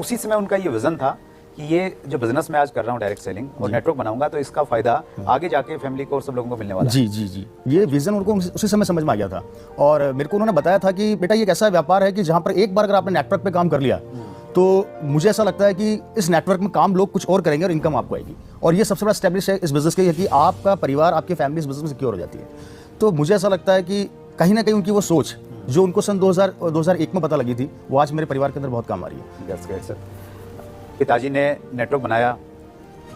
उसी समय उनका ये विज़न था कि ये जो बिजनेस मैं आज कर रहा हूँ डायरेक्ट सेलिंग और नेटवर्क बनाऊंगा तो इसका फायदा आगे जाके फैमिली को और सब लोगों को मिलने वाला है। जी जी जी, ये विजन उनको उसी समय समझ में आ गया था। और मेरे को उन्होंने बताया था कि बेटा ये एक ऐसा व्यापार है कि जहाँ पर एक बार अगर आपने नेटवर्क पे काम कर लिया तो मुझे ऐसा लगता है कि इस नेटवर्क में काम लोग कुछ और करेंगे और इनकम आपको आएगी। और ये सबसे बड़ा स्टैब्लिश है इस बिजनेस के कि आपका परिवार, आपकी फैमिली इस बिजनेस में सिक्योर हो जाती है। तो मुझे ऐसा लगता है कि कहीं ना कहीं उनकी वो सोच जो उनको सन 2001 में पता लगी थी, वो आज मेरे परिवार के अंदर बहुत काम आ रही है। That's great sir. पिताजी ने नेटवर्क बनाया,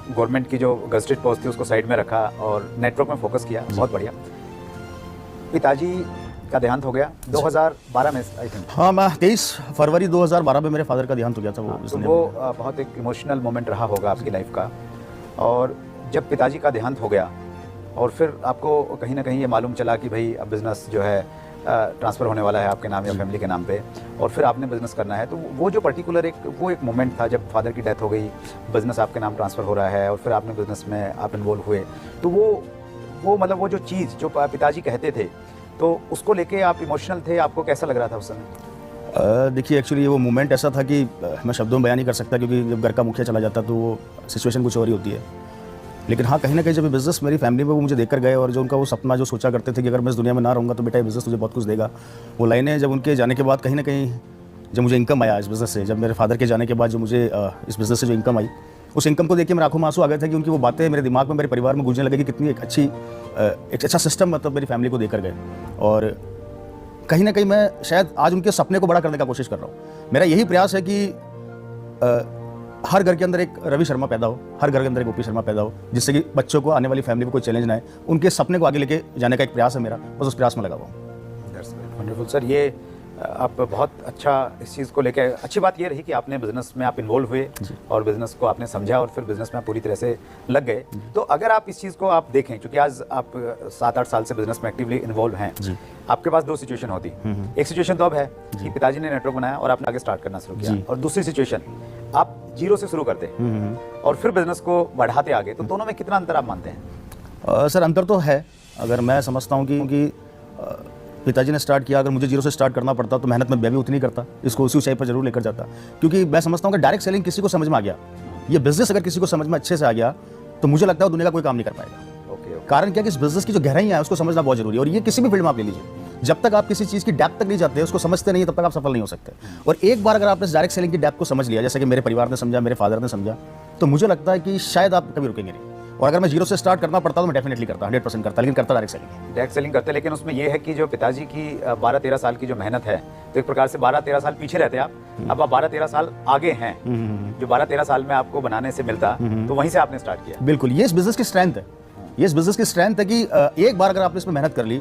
गवर्नमेंट की जो गजटेड पोस्ट थी उसको साइड में रखा और नेटवर्क में फोकस किया, बहुत बढ़िया। पिताजी का देहांत हो गया 2012 में आई थिंक। हाँ, मैं 23 फरवरी 2012 में मेरे फादर का देहांत हो गया था। वो बहुत एक इमोशनल मोमेंट रहा होगा आपकी लाइफ का। और जब पिताजी का देहांत हो गया और फिर आपको कहीं ना कहीं ये मालूम चला कि भाई अब बिज़नेस जो है ट्रांसफ़र होने वाला है आपके नाम या फैमिली के नाम पे और फिर आपने बिज़नेस करना है, तो वो जो पर्टिकुलर एक मोमेंट था जब फादर की डेथ हो गई, बिज़नेस आपके नाम ट्रांसफ़र हो रहा है और फिर आपने बिज़नेस में आप इन्वॉल्व हुए, तो वो मतलब वो जो चीज़ जो पिताजी कहते थे तो उसको लेके आप इमोशनल थे, आपको कैसा लग रहा था उस समय? देखिए, एक्चुअली वो मोमेंट ऐसा था कि मैं शब्दों में बयान नहीं कर सकता, क्योंकि जब घर का मुखिया चला जाता तो वो सिचुएशन कुछ और ही होती है। लेकिन हाँ, कहीं ना कहीं जब बिज़नेस मेरी फैमिली में वो मुझे देकर गए और जो उनका वो सपना जो सोचा करते थे कि अगर मैं इस दुनिया में ना रहूँगा तो बेटा ये बिज़नेस तुझे बहुत कुछ देगा, वो लाइनें जब उनके जाने के बाद कहीं ना कहीं जब मुझे इनकम आया इस बिज़नेस से, जब मेरे फादर के जाने के बाद जो मुझे इस बिज़नेस से जो इनकम आई, उस इनकम को देख के मेरे आंखों में आंसू आ गए थे कि उनकी वो बातें मेरे दिमाग में, मेरे परिवार में गूंजने लगे कि कितनी एक अच्छा सिस्टम मतलब मेरी फैमिली को देकर गए। और कहीं ना कहीं मैं शायद आज उनके सपने को बड़ा करने का कोशिश कर रहा हूँ। मेरा यही प्रयास है कि हर घर के अंदर एक रवि शर्मा पैदा हो, हर घर के अंदर एक ओपी शर्मा पैदा हो, जिससे कि बच्चों को, आने वाली फैमिली को कोई चैलेंज ना आए। उनके सपने को आगे लेके जाने का एक प्रयास है मेरा, बस उस प्रयास में लगा हुआ हूँ। That's wonderful sir. ये आप बहुत अच्छा इस चीज़ को लेकर, अच्छी बात ये रही कि आपने बिज़नेस में आप इन्वॉल्व हुए और बिज़नेस को आपने समझा और फिर बिज़नेस में आप पूरी तरह से लग गए। तो अगर आप इस चीज़ को आप देखें, क्योंकि आज आप 7-8 साल से बिज़नेस में एक्टिवली इन्वॉल्व हैं, आपके पास दो सिचुएशन होती। एक सिचुएशन तो अब है कि पिताजी ने नेटवर्क बनाया और आपने आगे स्टार्ट करना शुरू किया, और दूसरी सिचुएशन आप जीरो से शुरू करते और फिर बिज़नेस को बढ़ाते आगे, तो दोनों में कितना अंतर आप मानते हैं? सर, अंतर तो है। अगर मैं समझता हूँ कि पिताजी ने स्टार्ट किया, अगर मुझे जीरो से स्टार्ट करना पड़ता तो मेहनत मैं भी उतनी करता, इसको उसी ऊंचाई पर जरूर लेकर जाता। क्योंकि मैं समझता हूँ कि डायरेक्ट सेलिंग किसी को समझ में आ गया, ये बिजनेस अगर किसी को समझ में अच्छे से आ गया तो मुझे लगता है दुनिया का कोई काम नहीं कर पाएगा। कारण क्या कि इस बिजनेस की जो गहराई है उसको समझना बहुत जरूरी है। और ये किसी भी फील्ड में आप ले लीजिए, जब तक आप किसी चीज़ की डेप्थ तक नहीं जाते, उसको समझते नहीं, तब तक आप सफल नहीं हो सकते। और एक बार अगर आपने इस डायरेक्ट सेलिंग की डेप्थ को समझ लिया, जैसे कि मेरे परिवार ने समझा, मेरे फादर ने समझा, तो मुझे लगता है कि शायद आप कभी रुकेंगे नहीं। और अगर मैं जीरो से स्टार्ट करना पड़ता तो मैं डेफिनेटली करता, 100% करता, लेकिन करता डायरेक्ट सेलिंग करते। लेकिन उसमें यह है कि जो पिताजी की 12-13 साल की जो मेहनत है, तो एक प्रकार से 12-13 साल पीछे रहते आप, अब आप 12-13 साल आगे हैं। जो 12-13 साल में आपको बनाने से मिलता, तो वहीं से आपने स्टार्ट किया। बिल्कुल, ये इस बिजनेस की स्ट्रेंथ है। ये इस बिजनेस की स्ट्रेंथ है कि एक बार अगर आपने इसमें मेहनत कर ली,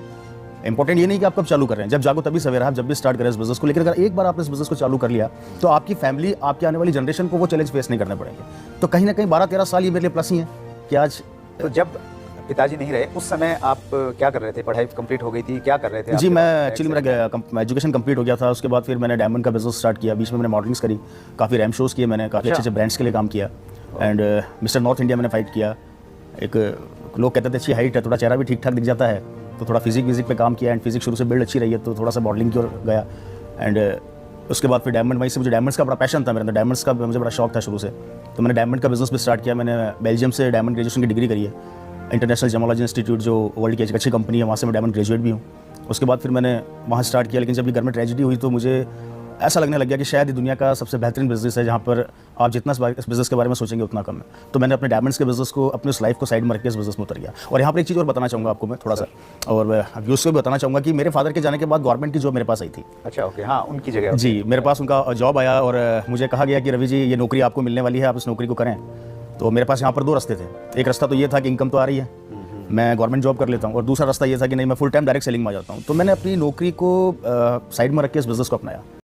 इंपॉर्टेंट ये नहीं कि आप कब चालू कर रहे हैं, जब जागो तभी सवेरा, आप जब भी स्टार्ट करें इस बिजनेस को। लेकिन अगर एक बार आपने इस बिजनेस को चालू कर लिया तो आपकी फैमिली, आपकी आने वाली जनरेशन को वो चैलेंज फेस नहीं करने पड़ेंगे। तो कहीं ना कहीं 12-13 साल ये मेरे लिए प्लस ही है कि आज। तो जब पिताजी नहीं रहे उस समय आप क्या कर रहे थे? पढ़ाई कंप्लीट हो गई थी, क्या कर रहे थे? जी, मैं एक्चुअली मेरा एजुकेशन कंप्लीट हो गया था। उसके बाद फिर मैंने डायमंड का बिजनेस स्टार्ट किया। बीच में मैंने मॉडलिंग्स करी, काफ़ी रैम शोज़ किए मैंने, काफ़ी अच्छे ब्रांड्स के लिए काम किया। एंड मिस्टर नॉर्थ इंडिया मैंने फाइट किया। एक लोग कहते थे अच्छी हाइट है, थोड़ा चेहरा भी ठीक ठाक दिख जाता है, तो थोड़ा फिजिक पे काम किया। एंड फिजिक शुरू से बिल्ड अच्छी रही है, तो थोड़ा सा मॉडलिंग की ओर गया। एंड उसके बाद फिर डायमंड, वहीं से मुझे डायमंड्स का बड़ा पैशन था मेरे अंदर, डायमंड्स का मुझे बड़ा शौक था शुरू से। तो मैंने डायमंड का बिजनेस भी स्टार्ट किया। मैंने बेल्जियम से डायमंड ग्रेजुएशन की डिग्री करी है, इंटरनेशनल जेमोलॉजी इंस्टीट्यूट, जो वर्ल्ड की एक अच्छी कंपनी है, वहाँ से मैं डायमंड ग्रेजुएट भी हूँ। उसके बाद फिर मैंने वहाँ स्टार्ट किया। लेकिन जब ये घर में ट्रेजेडी हुई तो मुझे ऐसा लगने लग गया कि शायद ये दुनिया का सबसे बेहतरीन बिजनेस है, जहाँ पर आप जितना इस बिजनेस के बारे में सोचेंगे उतना कम है। तो मैंने अपने डायमंड्स के बिजनेस को, अपने उस लाइफ को साइड में रख के इस बिजनेस में उतर गया। और यहाँ पर एक चीज़ और बताना चाहूँगा आपको मैं थोड़ा सा, और व्यूज़ को भी बताना चाहूँगा कि मेरे फादर के जाने के बाद गवर्नमेंट की जॉब मेरे पास आई थी। अच्छा, ओके, हाँ, उनकी जगह। जी, मेरे पास उनका जॉब आया और मुझे कहा गया कि रवि जी, ये नौकरी आपको मिलने वाली है, आप इस नौकरी को करें। तो मेरे पास यहाँ पर दो रास्ते थे। एक रास्ता तो ये था कि इनकम तो आ रही है, मैं गवर्नमेंट जॉब कर लेता हूँ, और दूसरा रास्ता ये था कि नहीं, मैं फुल टाइम डायरेक्ट सेलिंग में आ जाता हूँ। तो मैंने अपनी नौकरी को साइड में रख के इस बिज़नेस को अपनाया।